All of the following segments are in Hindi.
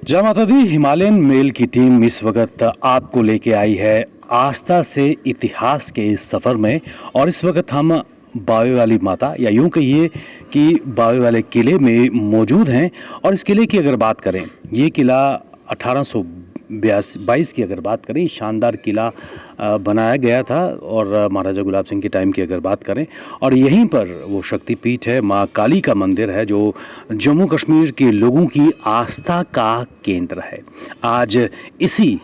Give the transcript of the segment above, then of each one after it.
जय माता दी। हिमालयन मेल की टीम इस वक्त आपको लेके आई है आस्था से इतिहास के इस सफ़र में। और इस वक्त हम बावे वाली माता या यूं कहिए कि बावे वाले किले में मौजूद हैं। और इस किले की अगर बात करें, ये किला 1822 की अगर बात करें, शानदार किला बनाया गया था। और महाराजा गुलाब सिंह के टाइम की अगर बात करें, और यहीं पर वो शक्तिपीठ है, माँ काली का मंदिर है, जो जम्मू कश्मीर के लोगों की आस्था का केंद्र है। आज इसी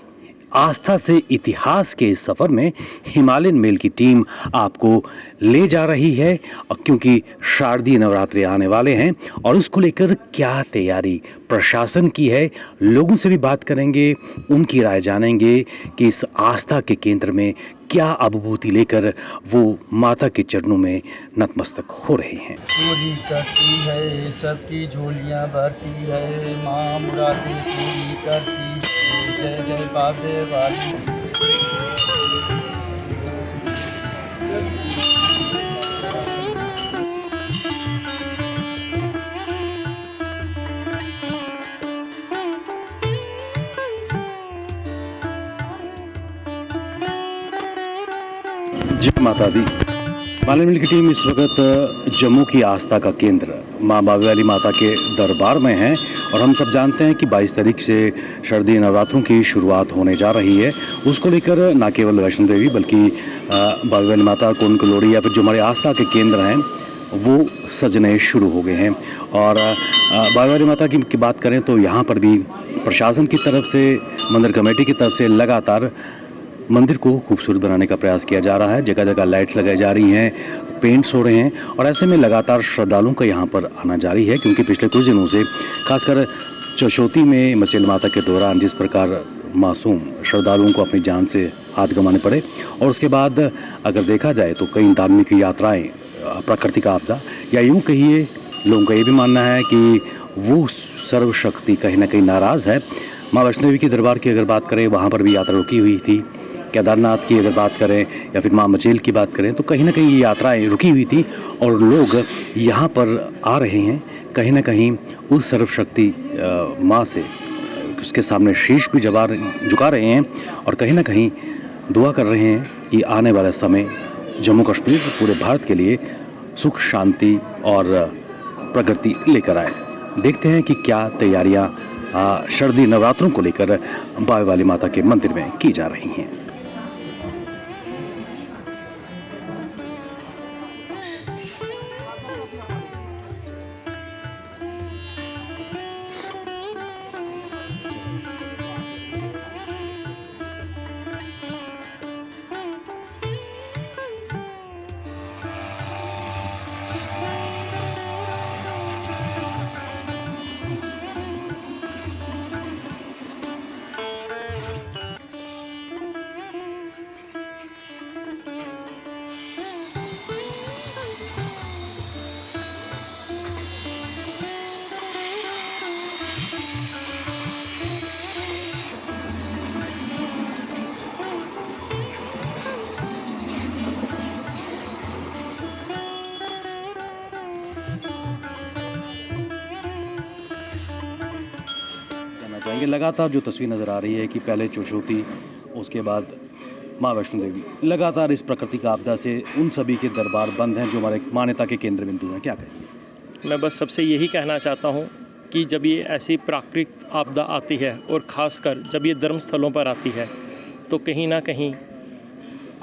आस्था से इतिहास के इस सफ़र में हिमालयन मेल की टीम आपको ले जा रही है। और क्योंकि शारदीय नवरात्रि आने वाले हैं और उसको लेकर क्या तैयारी प्रशासन की है, लोगों से भी बात करेंगे, उनकी राय जानेंगे कि इस आस्था के केंद्र में क्या अनुभूति लेकर वो माता के चरणों में नतमस्तक हो रहे हैं। पूरी करती है सबकी झोलियाँ भरती है, माँ मुरादें पूरी करती है। जय जय बाबे वाली। जय माता दी। हिमालयन मेल की टीम इस वक्त जम्मू की आस्था का केंद्र माँ बावे वाली माता के दरबार में है। और हम सब जानते हैं कि 22 तारीख से शारदीय नवरात्रों की शुरुआत होने जा रही है। उसको लेकर न केवल वैष्णो देवी बल्कि बावे वाली माता, कुंड कलोड़ी या फिर जो हमारे आस्था के केंद्र हैं वो सजने शुरू हो गए हैं। और बावे वाली माता की बात करें तो यहाँ पर भी प्रशासन की तरफ से, मंदिर कमेटी की तरफ से लगातार मंदिर को खूबसूरत बनाने का प्रयास किया जा रहा है। जगह जगह लाइट्स लगाई जा रही हैं, पेंट्स हो रहे हैं। और ऐसे में लगातार श्रद्धालुओं का यहाँ पर आना जारी है, क्योंकि पिछले कुछ दिनों से खासकर चौशोती में मचेल माता के दौरान जिस प्रकार मासूम श्रद्धालुओं को अपनी जान से हाथ गंवाने पड़े, और उसके बाद अगर देखा जाए तो कई धार्मिक यात्राएँ, प्राकृतिक आपदा या यूँ कहिए, लोगों का ये भी मानना है कि वो सर्वशक्ति कहीं ना कहीं नाराज़ है। माँ वैष्णो देवी के दरबार की अगर बात करें, वहाँ पर भी यात्रा रुकी हुई थी। केदारनाथ की अगर बात करें या फिर माँ मचेल की बात करें, तो कहीं ना कहीं ये यात्राएं रुकी हुई थी और लोग यहाँ पर आ रहे हैं, कहीं ना कहीं उस सर्वशक्ति माँ से उसके सामने शीश भी झुका रहे हैं। और कहीं ना कहीं दुआ कर रहे हैं कि आने वाला समय जम्मू कश्मीर, पूरे भारत के लिए सुख, शांति और प्रगति लेकर आए। देखते हैं कि क्या तैयारियाँ शारदीय नवरात्रों को लेकर बावे वाली माता के मंदिर में की जा रही हैं। जाएंगे। लगातार जो तस्वीर नज़र आ रही है कि पहले चौशोती, उसके बाद माँ वैष्णो देवी, लगातार इस प्राकृतिक आपदा से उन सभी के दरबार बंद हैं जो हमारे मान्यता के केंद्र बिंदु हैं। क्या कहें? मैं बस सबसे यही कहना चाहता हूँ कि जब ये ऐसी प्राकृतिक आपदा आती है और ख़ासकर जब ये धर्म स्थलों पर आती है, तो कहीं ना कहीं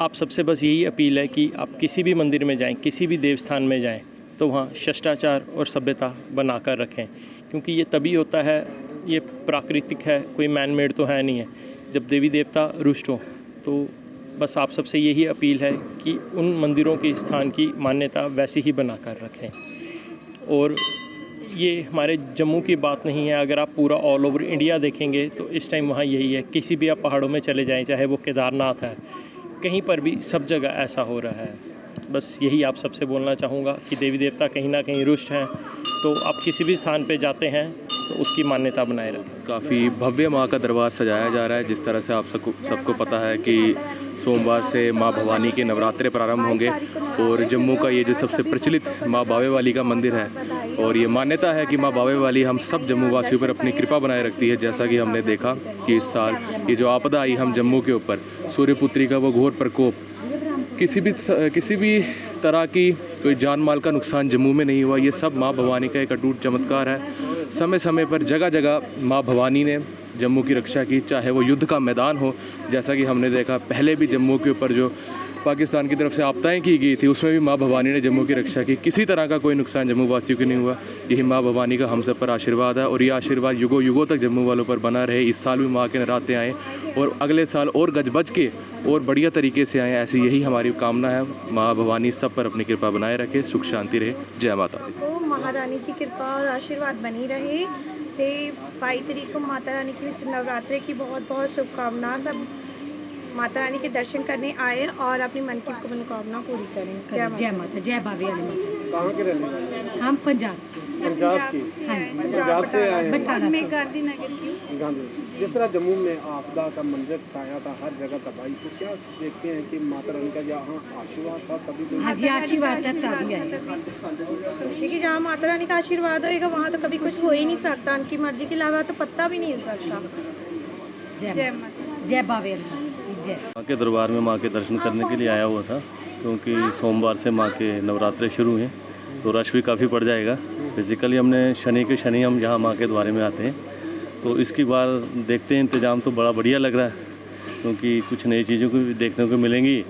आप सबसे बस यही अपील है कि आप किसी भी मंदिर में जाएं, किसी भी देवस्थान में जाएं, तो वहाँ शिष्टाचार और सभ्यता बनाकर रखें। क्योंकि ये तभी होता है, ये प्राकृतिक है, कोई मैन मेड तो है नहीं है। जब देवी देवता रुष्ट हों, तो बस आप सबसे यही अपील है कि उन मंदिरों के स्थान की मान्यता वैसी ही बनाकर रखें। और ये हमारे जम्मू की बात नहीं है, अगर आप पूरा ऑल ओवर इंडिया देखेंगे तो इस टाइम वहाँ यही है। किसी भी आप पहाड़ों में चले जाएं, चाहे वो केदारनाथ है, कहीं पर भी सब जगह ऐसा हो रहा है। बस यही आप सबसे बोलना चाहूँगा कि देवी देवता कहीं ना कहीं रुष्ट हैं, तो आप किसी भी स्थान पे जाते हैं तो उसकी मान्यता बनाए रखें। काफ़ी भव्य माँ का दरबार सजाया जा रहा है। जिस तरह से आप सबको पता है कि सोमवार से माँ भवानी के नवरात्रे प्रारंभ होंगे और जम्मू का ये जो सबसे प्रचलित माँ बावे वाली का मंदिर है और ये मान्यता है कि माँ बावे वाली हम सब जम्मू वासियों पर अपनी कृपा बनाए रखती है। जैसा कि हमने देखा कि इस साल ये जो आपदा आई हम जम्मू के ऊपर, सूर्यपुत्री का वो घोर प्रकोप, किसी भी तरह की कोई जान माल का नुकसान जम्मू में नहीं हुआ। ये सब माँ भवानी का एक अटूट चमत्कार है। समय समय पर जगह जगह माँ भवानी ने जम्मू की रक्षा की, चाहे वो युद्ध का मैदान हो, जैसा कि हमने देखा पहले भी जम्मू के ऊपर जो पाकिस्तान की तरफ से आपदाएं की गई थी उसमें भी माँ भवानी ने जम्मू की रक्षा की। किसी तरह का कोई नुकसान जम्मू वासियों को नहीं हुआ। यही माँ भवानी का हम सब पर आशीर्वाद है और ये आशीर्वाद युगों युगों तक जम्मू वालों पर बना रहे। इस साल भी माँ के नराते आएँ और अगले साल और गज बज के और बढ़िया तरीके से आएँ, ऐसी यही हमारी कामना है। माँ भवानी सब पर अपनी कृपा बनाए रखे, सुख शांति रहे। जय माता दी। तो महारानी की कृपा और आशीर्वाद बनी रहे। 22 तारीख को माता रानी की नवरात्रि की बहुत बहुत शुभकामना। सब माता रानी के दर्शन करने आए और अपनी मन की मनोकामना पूरी करें। जय माता, जय बाबे वाली माता। कहाँ के रहने वाले? हम पंजाब की? हाँ जी, पंजाब से आए हैं। बटाला से। गांधीनगर की। गांधी। जिस तरह जम्मू में आपदा का मंजर छाया था, हर जगह तबाही, तो क्या देखते हैं कि माता रानी का जहाँ आशीर्वाद था तभी तो हाँ जी, आशीर्वाद है तभी आए। क्योंकि जहाँ माता रानी का आशीर्वाद होएगा वहाँ तो कभी कुछ हो ही नहीं सकता। उनकी मर्जी के अलावा तो पत्ता भी नहीं हिल सकता। जय माता, जय बाबे वाली माता। जय। माँ के दरबार में माँ के दर्शन करने के लिए आया हुआ था, क्योंकि सोमवार से माँ के नवरात्रे शुरू हैं तो रश भी काफ़ी पड़ जाएगा। बेसिकली हमने शनि के शनि हम यहाँ माँ के द्वारे में आते हैं, तो इसकी बार देखते हैं। इंतज़ाम तो बड़ा बढ़िया लग रहा है, क्योंकि कुछ नई चीज़ों को भी देखने को मिलेंगी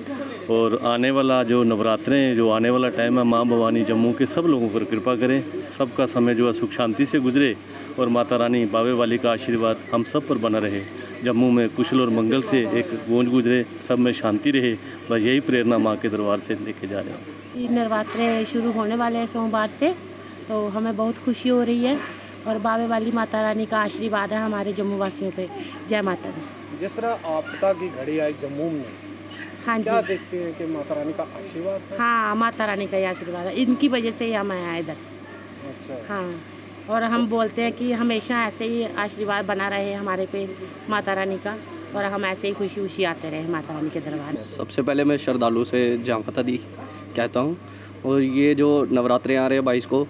और आने वाला जो नवरात्रे हैं, जो आने वाला टाइम है, माँ भवानी जम्मू के सब लोगों पर कृपा करें, सबका समय जो है सुख शांति से गुजरे और माता रानी बावे वाली का आशीर्वाद हम सब पर बना रहे। जम्मू में कुशल और मंगल से एक गूंज गुजरे, सब में शांति रहे। बस यही प्रेरणा माँ के दरबार से लेके जा रहे हैं। नवरात्रे शुरू होने वाले हैं सोमवार से, तो हमें बहुत खुशी हो रही है और बावे वाली माता रानी का आशीर्वाद है हमारे जम्मू वासियों पे। जय माता दी। जिस तरह आपदा की घड़ी आई जम्मू में, हाँ क्या जी, देखते हैं कि माता रानी का आशीर्वाद है? हाँ, माता रानी का ही आशीर्वाद है। इनकी वजह से ही हम आए इधर। अच्छा। हाँ, और हम बोलते हैं कि हमेशा ऐसे ही आशीर्वाद बना रहे हमारे पे माता रानी का, और हम ऐसे ही खुशी खुशी आते रहे माता रानी के दरबार। सबसे पहले मैं श्रद्धालु से जय माता दी कहता हूँ। और ये जो नवरात्रे आ रहे हैं 22 को,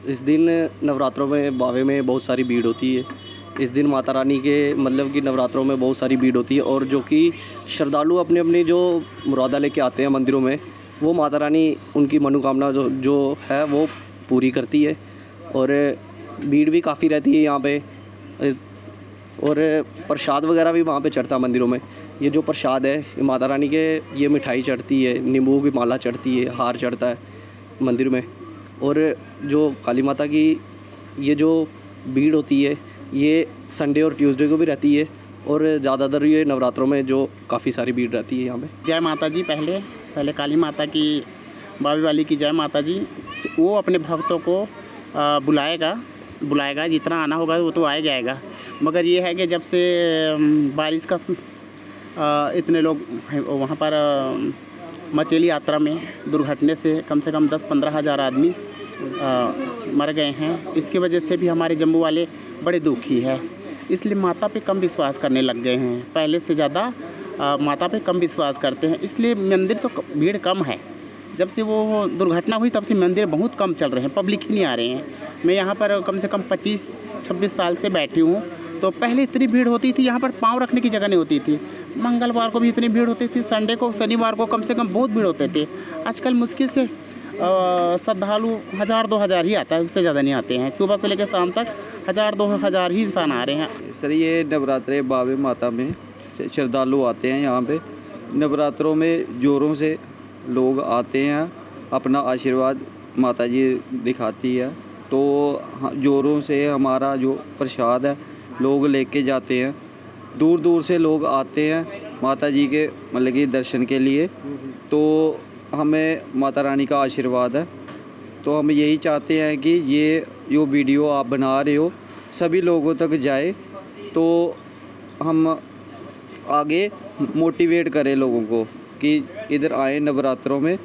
इस दिन नवरात्रों में बावे में बहुत सारी भीड़ होती है। इस दिन माता रानी के मतलब कि नवरात्रों में बहुत सारी भीड़ होती है और जो कि श्रद्धालु अपने अपनी जो मुरादा लेके आते हैं मंदिरों में, वो माता रानी उनकी मनोकामना जो है वो पूरी करती है। और भीड़ भी काफ़ी रहती है यहाँ पे, और प्रसाद वगैरह भी वहाँ पे चढ़ता है मंदिरों में। ये जो प्रसाद है माता रानी के, ये मिठाई चढ़ती है, नींबू की माला चढ़ती है, हार चढ़ता है मंदिर में। और जो काली माता की ये जो भीड़ होती है ये संडे और ट्यूसडे को भी रहती है, और ज़्यादातर ये नवरात्रों में जो काफ़ी सारी भीड़ रहती है यहाँ पे। जय माता जी। पहले काली माता की, बावे वाली की जय माता जी। वो अपने भक्तों को बुलाएगा, जितना आना होगा वो तो आए जाएगा। मगर ये है कि जब से बारिश का इतने लोग वहाँ पर मचेली यात्रा में दुर्घटने से कम 10-15 हज़ार आदमी मर गए हैं। इसकी वजह से भी हमारे जम्मू वाले बड़े दुखी है, इसलिए माता पे कम विश्वास करने लग गए हैं। पहले से ज़्यादा माता पे कम विश्वास करते हैं, इसलिए मंदिर तो भीड़ कम है। जब से वो दुर्घटना हुई तब से मंदिर बहुत कम चल रहे हैं, पब्लिक ही नहीं आ रहे हैं। मैं यहाँ पर कम से कम 25-26 साल से बैठी हूँ, तो पहले इतनी भीड़ होती थी, यहाँ पर पाँव रखने की जगह नहीं होती थी। मंगलवार को भी इतनी भीड़ होती थी, संडे को, शनिवार को कम से कम बहुत भीड़ होते थे। आजकल मुश्किल से श्रद्धालु 1000-2 हज़ार ही आता है, उससे ज़्यादा नहीं आते हैं। सुबह से लेकर शाम तक 1000-2 हज़ार ही इंसान आ रहे हैं। सर, ये नवरात्रे बावे माता में श्रद्धालु आते हैं यहाँ पे। नवरात्रों में ज़ोरों से लोग आते हैं, अपना आशीर्वाद माता जी दिखाती है, तो ज़ोरों से हमारा जो प्रसाद है लोग लेके जाते हैं। दूर दूर से लोग आते हैं माता जी के मतलब कि दर्शन के लिए, तो हमें माता रानी का आशीर्वाद है। तो हम यही चाहते हैं कि ये जो वीडियो आप बना रहे हो सभी लोगों तक जाए, तो हम आगे मोटिवेट करें लोगों को कि इधर आए नवरात्रों में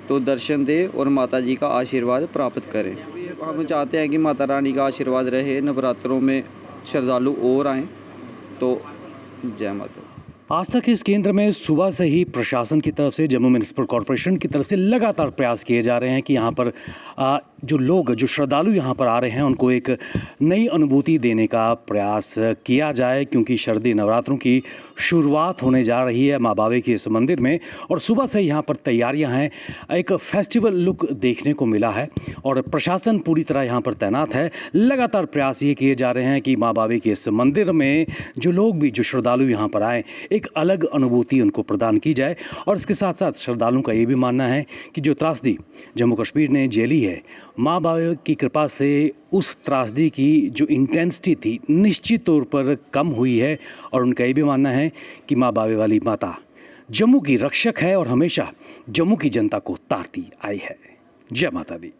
तो दर्शन दें और माता जी का आशीर्वाद प्राप्त करें। हम चाहते हैं कि माता रानी का आशीर्वाद रहे, नवरात्रों में श्रद्धालु और आएँ। तो जय माता। आस्था के इस केंद्र में सुबह से ही प्रशासन की तरफ से, जम्मू म्युनिसिपल कॉरपोरेशन की तरफ से लगातार प्रयास किए जा रहे हैं कि यहाँ पर जो लोग, जो श्रद्धालु यहाँ पर आ रहे हैं, उनको एक नई अनुभूति देने का प्रयास किया जाए, क्योंकि शारदीय नवरात्रों की शुरुआत होने जा रही है माँ बावे के इस मंदिर में। और सुबह से यहाँ पर तैयारियाँ हैं, एक फेस्टिवल लुक देखने को मिला है और प्रशासन पूरी तरह यहाँ पर तैनात है। लगातार प्रयास ये किए जा रहे हैं कि माँ बावे के इस मंदिर में जो लोग भी, जो श्रद्धालु यहाँ पर आएँ, एक अलग अनुभूति उनको प्रदान की जाए। और इसके साथ साथ श्रद्धालुओं का ये भी मानना है कि जो त्रासदी जम्मू कश्मीर ने झेली है, माँ बावे की कृपा से उस त्रासदी की जो इंटेंसिटी थी निश्चित तौर पर कम हुई है। और उनका ये भी मानना है कि माँ बावे वाली माता जम्मू की रक्षक है और हमेशा जम्मू की जनता को तारती आई है। जय माता दी।